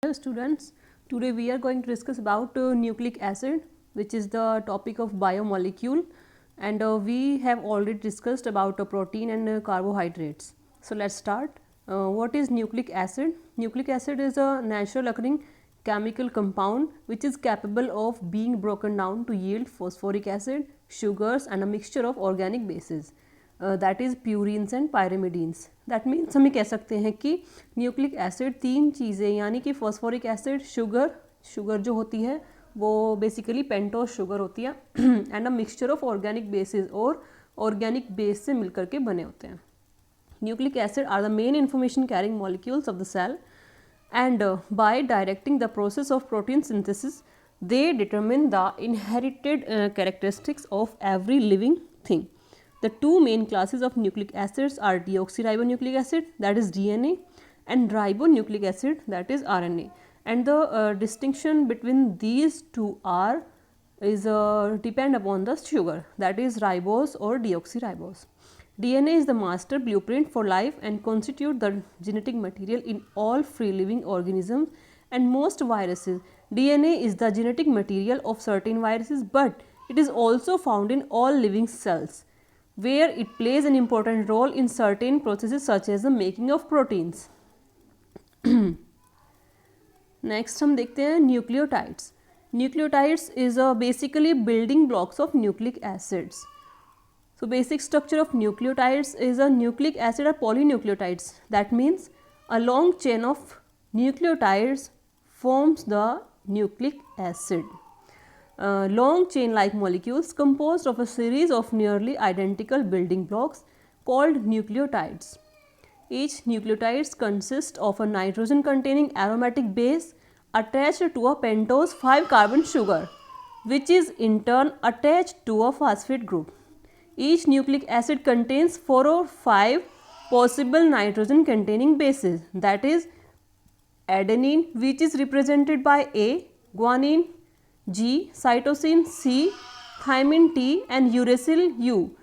Namaskar students. Today we are going to discuss about nucleic acid, which is the topic of biomolecule, and we have already discussed about protein and carbohydrates. So let's start. What is nucleic acid? Nucleic acid is a natural occurring chemical compound which is capable of being broken down to yield phosphoric acid, sugars and a mixture of organic bases. That is purines and pyrimidines. That means हम ये कह सकते हैं कि nucleic acid तीन चीज़ें यानी कि फॉस्फोरिक एसिड, शुगर जो होती है वो बेसिकली पेंटोस शुगर होती है and a mixture of organic bases और ऑर्गेनिक बेस से मिलकर के बने होते हैं. Nucleic acid are the main information carrying molecules of the cell and by directing the process of protein synthesis they determine the inherited characteristics of every living thing. The two main classes of nucleic acids are deoxyribonucleic acid, that is DNA, and ribonucleic acid, that is RNA, and the distinction between these two is depend upon the sugar, that is ribose or deoxyribose. DNA is the master blueprint for life and constitute the genetic material in all free living organisms and most viruses. DNA is the genetic material of certain viruses, but it is also found in all living cells, where it plays an important role in certain processes such as the making of proteins. Next हम देखते हैं nucleotides. Nucleotides is basically building blocks of nucleic acids. So basic structure of nucleotides is a nucleic acid or polynucleotides. That means a long chain of nucleotides forms the nucleic acid. Long chain like molecules composed of a series of nearly identical building blocks called nucleotides. Each nucleotide consists of a nitrogen containing aromatic base attached to a pentose 5 carbon sugar, which is in turn attached to a phosphate group. Each nucleic acid contains 4 or 5 possible nitrogen containing bases, that is adenine, which is represented by A, guanine G, cytosine C, thymine T and uracil U.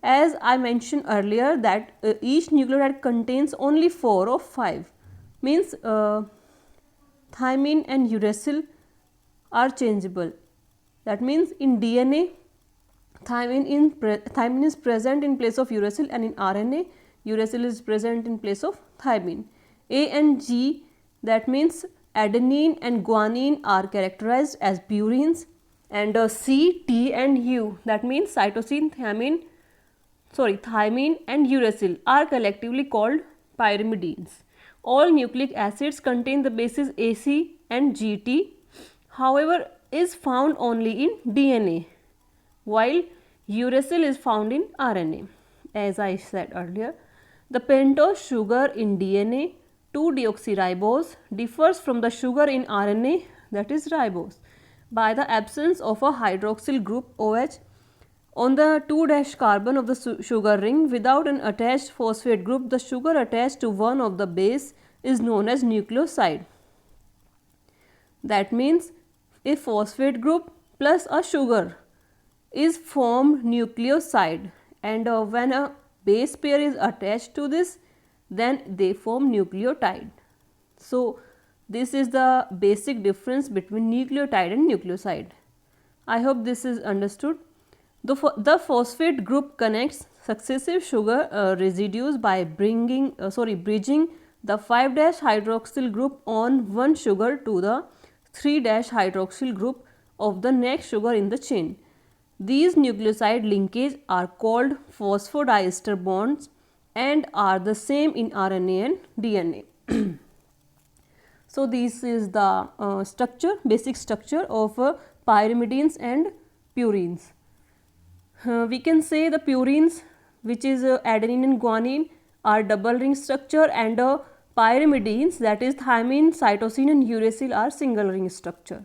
As I mentioned earlier that each nucleotide contains only 4 or 5, means thymine and uracil are changeable. That means in DNA thymine is present in place of uracil, and in RNA uracil is present in place of thymine. A and G, that means adenine and guanine, are characterized as purines, and C, T and U, that means cytosine, thymine and uracil, are collectively called pyrimidines. All nucleic acids contain the bases AC and GT, however is found only in DNA, while uracil is found in RNA. As I said earlier, the pentose sugar in DNA, 2-deoxyribose, differs from the sugar in RNA, that is ribose, by the absence of a hydroxyl group OH on the 2' carbon of the sugar ring. Without an attached phosphate group, the sugar attached to one of the base is known as nucleoside. That means a phosphate group plus a sugar is formed nucleoside, and when a base pair is attached to this, then they form nucleotide. So this is the basic difference between nucleotide and nucleoside. I hope this is understood. The phosphate group connects successive sugar residues by bridging the 5' hydroxyl group on one sugar to the 3' hydroxyl group of the next sugar in the chain. These nucleoside linkages are called phosphodiester bonds and are the same in RNA and DNA. So this is the basic structure of pyrimidines and purines. We can say the purines, which is adenine and guanine, are double ring structure, and pyrimidines, that is thymine, cytosine and uracil, are single ring structure.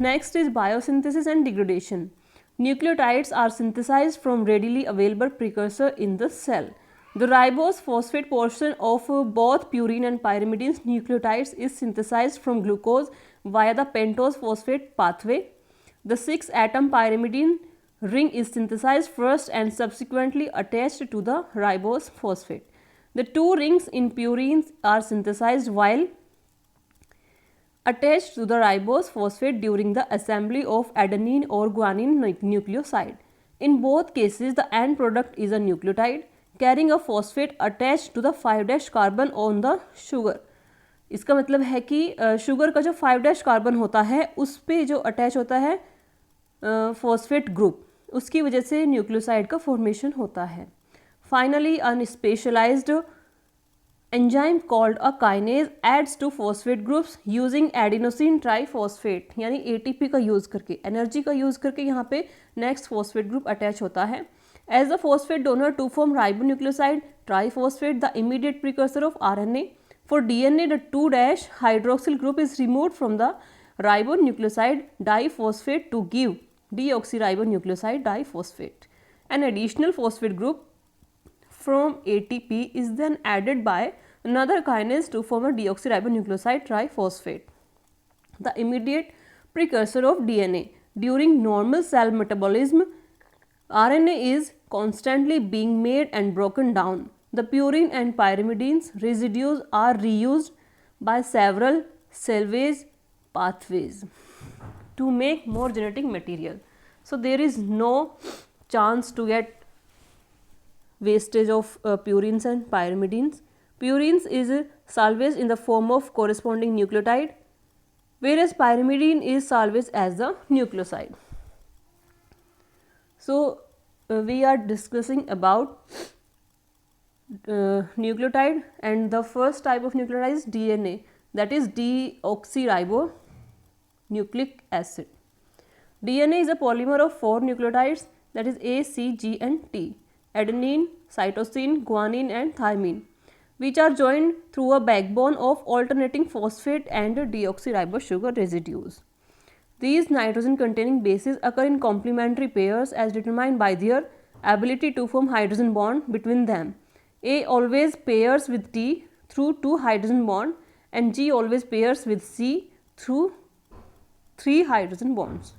Next is biosynthesis and degradation. Nucleotides are synthesized from readily available precursor in the cell. The ribose phosphate portion of both purine and pyrimidines nucleotides is synthesized from glucose via the pentose phosphate pathway. The 6-atom pyrimidine ring is synthesized first and subsequently attached to the ribose phosphate. The 2 rings in purines are synthesized while attached to the ribose phosphate during the assembly of adenine or guanine nucleoside. In both cases, the end product is a nucleotide carrying a phosphate attached to the 5' carbon on the sugar. इसका मतलब है कि sugar का जो 5' carbon होता है उस पे जो अटैच होता है फॉस्फेट ग्रुप, उसकी वजह से न्यूक्लियोसाइड का फॉर्मेशन होता है. Finally an specialized enzyme called a kinase adds two phosphate groups using adenosine triphosphate, यानी एटीपी का यूज़ करके, एनर्जी का यूज़ करके यहाँ पे नेक्स्ट फॉस्फेट ग्रुप अटैच होता है. As the phosphate donor to form ribonucleoside triphosphate, the immediate precursor of RNA. For DNA, the 2' hydroxyl group is removed from the ribonucleoside diphosphate to give deoxyribonucleoside diphosphate. An additional phosphate group from ATP is then added by another kinase to form a deoxyribonucleoside triphosphate, the immediate precursor of DNA. During normal cell metabolism, RNA is constantly being made and broken down. The purine and pyrimidines residues are reused by several salvage pathways to make more genetic material. So there is no chance to get wastage of purines and pyrimidines. Purines is salvaged in the form of corresponding nucleotide, whereas pyrimidine is salvaged as the nucleoside. So we are discussing about nucleotide, and the first type of nucleotide is DNA, that is deoxyribonucleic acid. DNA is a polymer of 4 nucleotides, that is A, C, G and T, adenine, cytosine, guanine and thymine, which are joined through a backbone of alternating phosphate and deoxyribose sugar residues. These nitrogen containing bases occur in complementary pairs as determined by their ability to form hydrogen bond between them. A always pairs with T through 2 hydrogen bond and G always pairs with C through 3 hydrogen bonds.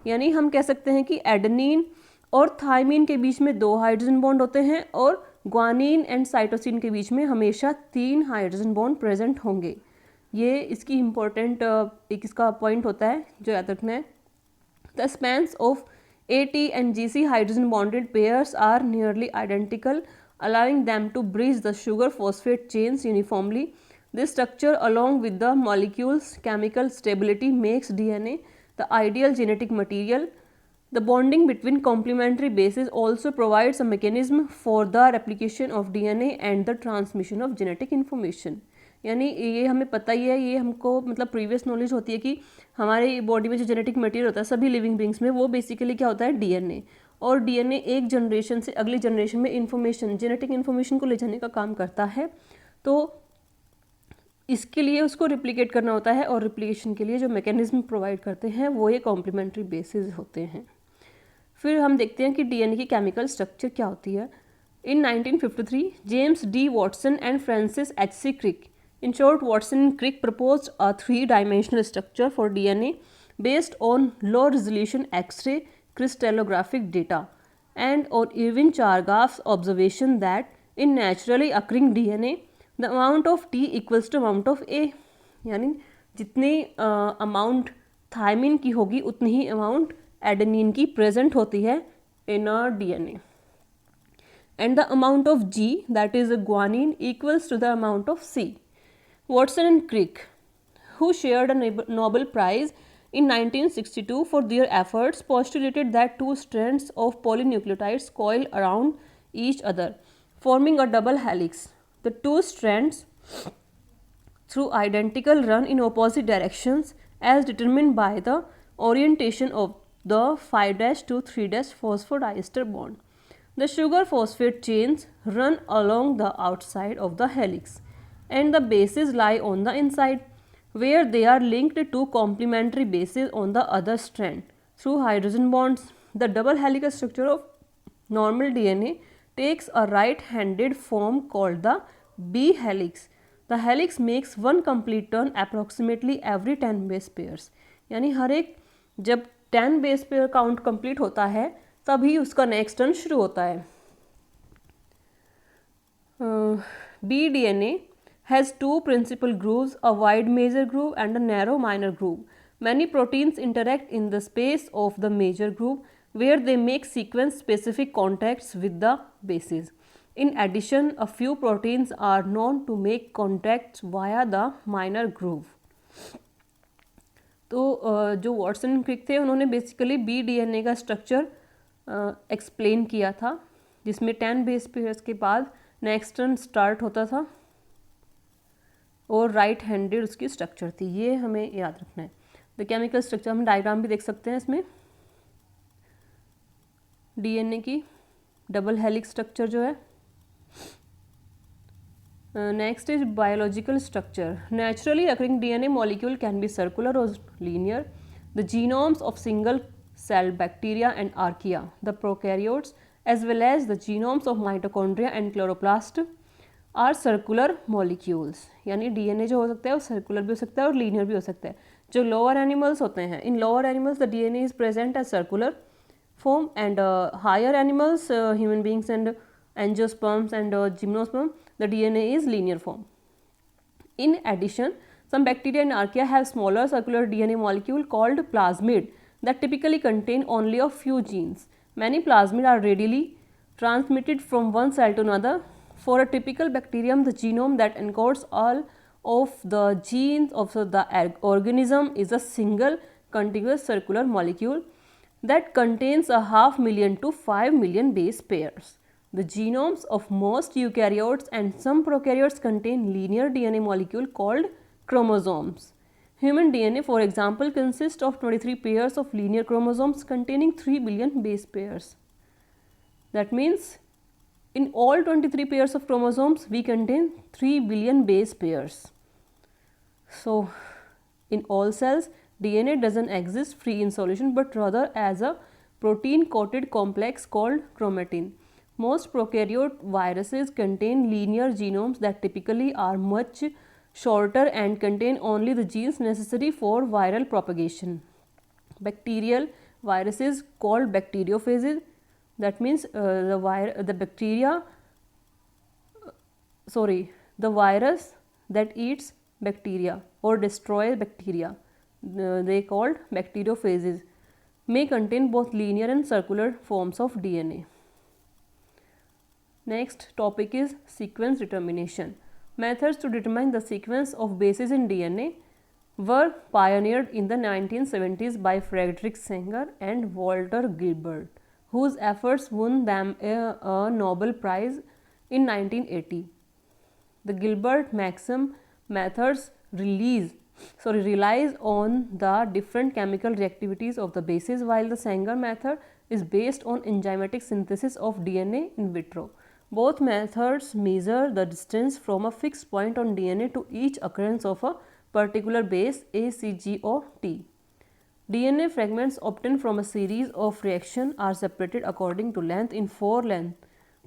यानी हम कह सकते हैं कि adenine और thymine के बीच में 2 hydrogen bond होते हैं और ग्वानिन एंड साइटोसिन के बीच में हमेशा 3 हाइड्रोजन बॉन्ड प्रेजेंट होंगे. ये इसकी इम्पोर्टेंट एक इसका पॉइंट होता है जो याद रखना है. The spans of AT and GC hydrogen bonded pairs are nearly identical, allowing them to bridge the sugar phosphate chains uniformly. This structure along with the molecule's chemical stability makes DNA the ideal genetic material. The bonding between complementary bases also provides a mechanism for the replication of DNA and the transmission of genetic information. यानी ये हमें पता ही है, ये हमको मतलब previous knowledge होती है कि हमारे बॉडी में जो जेनेटिक मटेरियल होता है सभी लिविंग बींग्स में, वो बेसिकली क्या होता है डीएनए. और डीएनए एक जनरेशन से अगली जनरेशन में इन्फॉर्मेशन, जेनेटिक इन्फॉर्मेशन को ले जाने का काम करता है. तो इसके लिए उसको रिप्लिकेट करना होता है और रिप्लिकेशन के लिए जो मैकेनिज्म प्रोवाइड करते हैं वो ये कॉम्प्लीमेंट्री बेसिस होते हैं. फिर हम देखते हैं कि डीएनए की केमिकल स्ट्रक्चर क्या होती है. In 1953 James D Watson and Francis H C. Crick, in short Watson and Crick, proposed a 3-dimensional structure for DNA based on low resolution X-ray crystallographic data and on Irwin Chargaff's observation that in naturally occurring DNA the amount of T equals to amount of A, यानी जितनी amount thiamine की होगी उतनी ही amount adenine की present होती है in a DNA. And the amount of G, that is guanine, equals to the amount of C. Watson and Crick, who shared a Nobel Prize in 1962 for their efforts, postulated that 2 strands of polynucleotides coil around each other, forming a double helix. The 2 strands, through identical run in opposite directions as determined by the orientation of the 5' to 3' phosphodiester bond. The sugar phosphate chains run along the outside of the helix, and the bases lie on the inside, where they are linked to complementary bases on the other strand through hydrogen bonds. The double helical structure of normal DNA takes a right-handed form called the B helix. The helix makes one complete turn approximately every 10 base pairs. यानी हर एक जब 10 base pair count complete होता है तभी उसका next turn शुरू होता है. BDNA has two principal grooves, a wide major groove and a narrow minor groove. Many proteins interact in the space of the major groove where they make sequence specific contacts with the bases. In addition, a few proteins are known to make contacts via the minor groove. तो जो Watson and Crick थे उन्होंने basically BDNA का structure explain किया था, जिसमें 10 base pairs के बाद नेक्स्ट टर्न स्टार्ट होता था और राइट हैंडेड उसकी स्ट्रक्चर थी। ये हमें याद रखना है। द केमिकल स्ट्रक्चर हम डायग्राम भी देख सकते हैं इसमें। DNA की डबल हेलिक्स स्ट्रक्चर जो है। Next is biological structure. Naturally occurring DNA molecule can be circular और linear. The genomes of single cell bacteria and archaea, the prokaryotes, as well as the genomes of mitochondria and chloroplast are circular molecules. यानी DNA जो हो सकता है वो circular भी हो सकता है और linear भी हो सकता है। जो lower animals होते हैं, in lower animals the DNA is present as circular form, and higher animals, human beings and angiosperms and gymnosperm, the DNA is linear form. In addition, some bacteria and archaea have smaller circular DNA molecule called plasmid that typically contain only a few genes. Many plasmid are readily transmitted from one cell to another. For a typical bacterium, the genome that encodes all of the genes of the organism is a single contiguous circular molecule that contains a 500,000 to 5 million base pairs. The genomes of most eukaryotes and some prokaryotes contain linear DNA molecule called chromosomes. Human DNA, for example, consists of 23 pairs of linear chromosomes containing 3 billion base pairs. That means, in all 23 pairs of chromosomes, we contain 3 billion base pairs. So, in all cells, DNA doesn't exist free in solution, but rather as a protein-coated complex called chromatin. Most prokaryote viruses contain linear genomes that typically are much shorter and contain only the genes necessary for viral propagation. Bacterial viruses called bacteriophages, that means the virus that eats bacteria or destroys bacteria, they called bacteriophages, may contain both linear and circular forms of DNA. Next topic is sequence determination. Methods to determine the sequence of bases in DNA were pioneered in the 1970s by Frederick Sanger and Walter Gilbert, whose efforts won them a Nobel Prize in 1980. The Gilbert-Maxim methods relies on the different chemical reactivities of the bases, while the Sanger method is based on enzymatic synthesis of DNA in vitro. Both methods measure the distance from a fixed point on DNA to each occurrence of a particular base A, C, G or T. DNA fragments obtained from a series of reactions are separated according to length in 4 lanes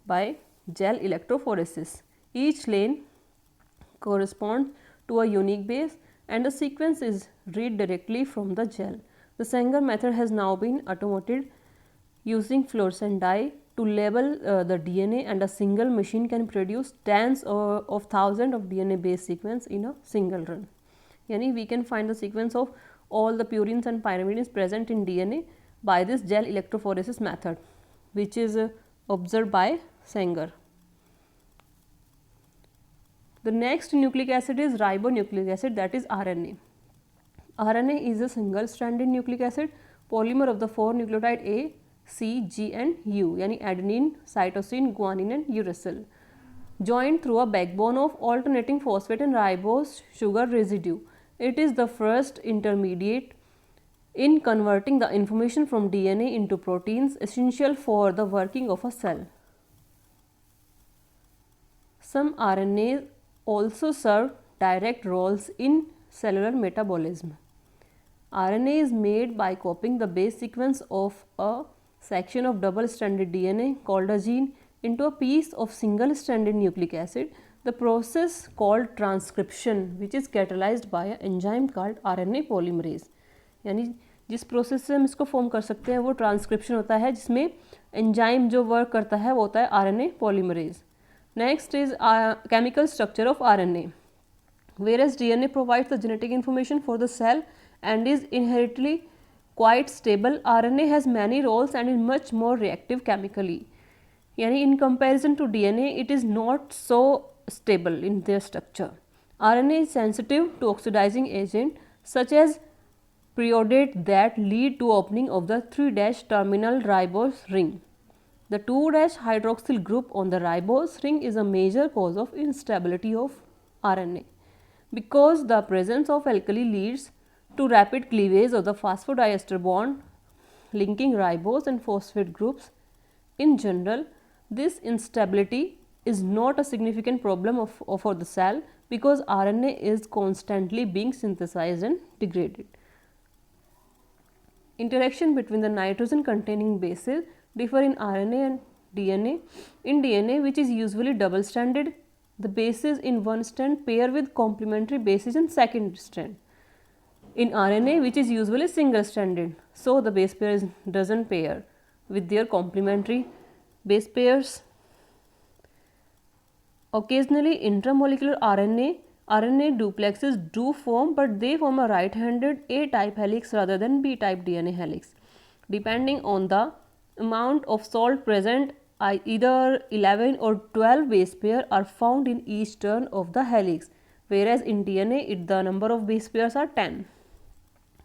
by gel electrophoresis. Each lane corresponds to a unique base and the sequence is read directly from the gel. The Sanger method has now been automated using fluorescent dye to label the DNA, and a single machine can produce tens of thousands of DNA base sequence in a single run. Yani we can find the sequence of all the purines and pyrimidines present in DNA by this gel electrophoresis method, which is observed by Sanger. The next nucleic acid is ribonucleic acid, that is RNA. RNA is a single stranded nucleic acid polymer of the 4 nucleotide A, C, G and U, यानी adenine, cytosine, guanine and uracil, joined through a backbone of alternating phosphate and ribose sugar residue. It is the first intermediate in converting the information from DNA into proteins essential for the working of a cell. Some RNAs also serve direct roles in cellular metabolism. RNA is made by copying the base sequence of a section of double-stranded DNA called a gene into a piece of single-stranded nucleic acid. The process called transcription, which is catalyzed by an enzyme called RNA polymerase. यानी जिस process से हम इसको form कर सकते हैं वो transcription होता है, जिसमें एंजाइम जो वर्क करता है वो होता है RNA polymerase. Next is chemical structure of RNA. Whereas DNA provides the genetic information for the cell and is inherently quite stable, RNA has many roles and is much more reactive chemically. Yani in comparison to DNA, it is not so stable in their structure. RNA is sensitive to oxidizing agent such as periodate that lead to opening of the 3' terminal ribose ring. The 2' hydroxyl group on the ribose ring is a major cause of instability of RNA because the presence of alkali leads to rapid cleavage of the phosphodiester bond linking ribose and phosphate groups. In general, this instability is not a significant problem for the cell because RNA is constantly being synthesized and degraded. Interaction between the nitrogen containing bases differ in RNA and DNA. In DNA, which is usually double stranded, the bases in one strand pair with complementary bases in second strand. In RNA, which is usually single stranded, so the base pair doesn't pair with their complementary base pairs. Occasionally, intramolecular RNA duplexes do form, but they form a right-handed A-type helix rather than B-type DNA helix. Depending on the amount of salt present, either 11 or 12 base pair are found in each turn of the helix, whereas in DNA, the number of base pairs are 10.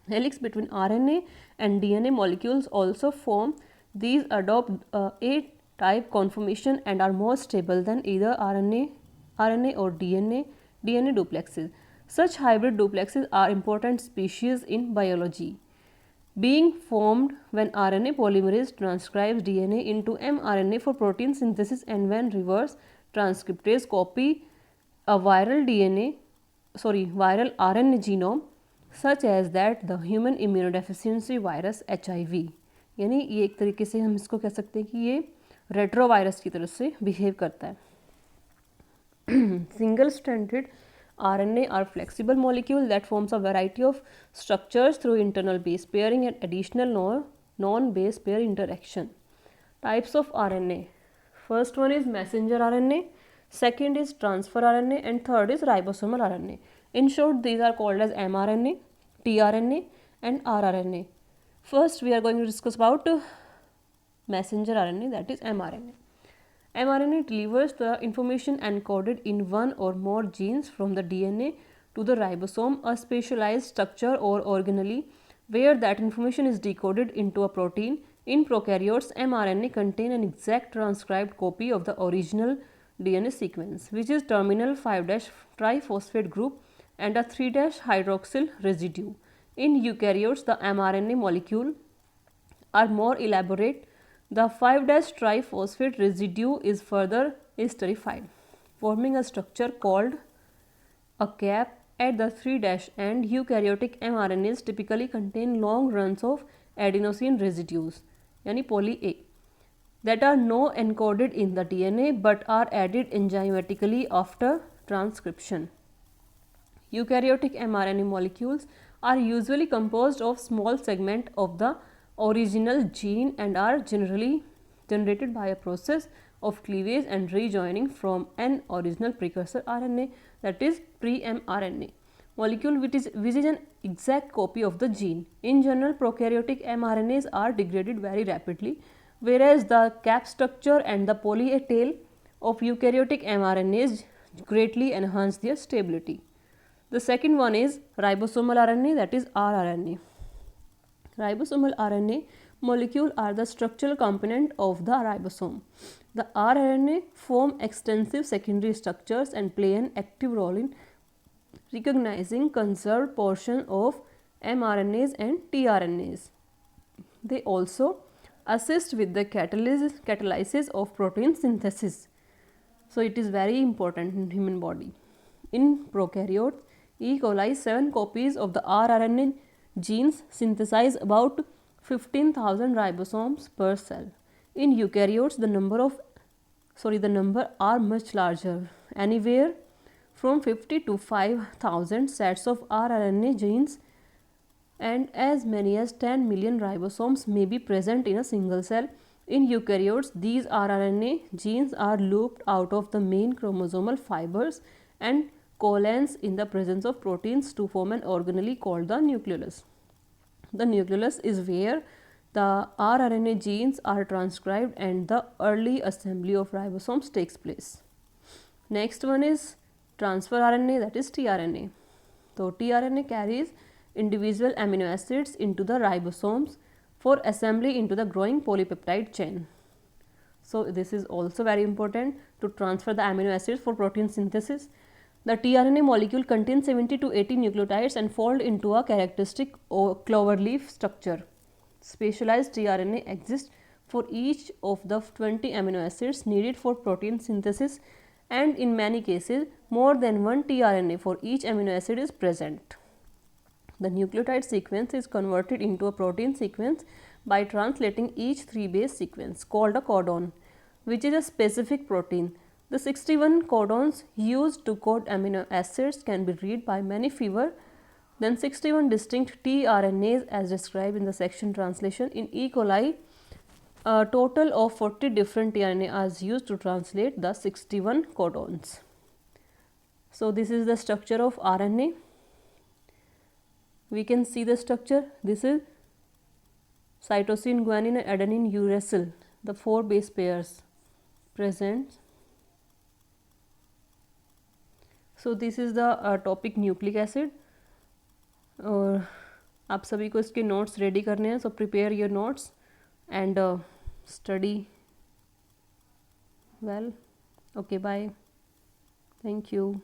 Helix between RNA and DNA molecules also form. These adopt A-type conformation and are more stable than either RNA or DNA duplexes. Such hybrid duplexes are important species in biology, being formed when RNA polymerase transcribes DNA into mRNA for protein synthesis and when reverse transcriptase copy a viral RNA genome such as that the human immunodeficiency virus HIV. यानी ये एक तरीके से हम इसको कह सकते हैं कि ये रेट्रोवायरस की तरह से बिहेव करता है. Single stranded RNA are flexible molecule that forms a variety of structures through internal base pairing and additional non-base pair interaction. Types of RNA. First one is messenger RNA, second is transfer RNA and third is ribosomal RNA. In short, these are called as mRNA, tRNA and rRNA. First, we are going to discuss about messenger RNA, that is mRNA. mRNA delivers the information encoded in one or more genes from the DNA to the ribosome, a specialized structure or organelle where that information is decoded into a protein. In prokaryotes, mRNA contain an exact transcribed copy of the original DNA sequence, which is terminal 5' triphosphate group and a 3' hydroxyl residue. In eukaryotes, the mRNA molecule are more elaborate. The 5' triphosphate residue is further esterified, forming a structure called a cap at the 3' end. Eukaryotic mRNAs typically contain long runs of adenosine residues, yani poly A, that are not encoded in the DNA but are added enzymatically after transcription. Eukaryotic mRNA molecules are usually composed of small segments of the original gene and are generally generated by a process of cleavage and rejoining from an original precursor RNA, that is pre-mRNA molecule which is an exact copy of the gene. In general, prokaryotic mRNAs are degraded very rapidly, whereas the cap structure and the poly A tail of eukaryotic mRNAs greatly enhance their stability. The second one is ribosomal RNA, that is rRNA. Ribosomal RNA molecule are the structural component of the ribosome. The rRNA form extensive secondary structures and play an active role in recognizing conserved portion of mRNAs and tRNAs. They also assist with the catalysis of protein synthesis. So it is very important in human body. In prokaryotes, E. coli 7 copies of the rRNA genes synthesize about 15,000 ribosomes per cell. In eukaryotes, the number are much larger, anywhere from 50 to 5,000 sets of rRNA genes, and as many as 10 million ribosomes may be present in a single cell. In eukaryotes, these rRNA genes are looped out of the main chromosomal fibers and covalence in the presence of proteins to form an organelle called the nucleolus. The nucleolus is where the rRNA genes are transcribed and the early assembly of ribosomes takes place. Next one is transfer RNA, that is tRNA. So tRNA carries individual amino acids into the ribosomes for assembly into the growing polypeptide chain. So this is also very important to transfer the amino acids for protein synthesis. The tRNA molecule contains 70 to 80 nucleotides and fold into a characteristic cloverleaf structure. Specialized tRNA exists for each of the 20 amino acids needed for protein synthesis, and in many cases more than one tRNA for each amino acid is present. The nucleotide sequence is converted into a protein sequence by translating each 3-base sequence called a codon, which is a specific protein. The 61 codons used to code amino acids can be read by many fewer than 61 distinct tRNAs as described in the section translation. In E. coli, a total of 40 different tRNA are used to translate the 61 codons. So this is the structure of RNA. We can see the structure. This is cytosine, guanine and adenine uracil, the 4 base pairs present. So this is the topic nucleic acid, और आप सभी को इसके notes ready करने हैं. So prepare your notes and study well. Okay, bye. Thank you.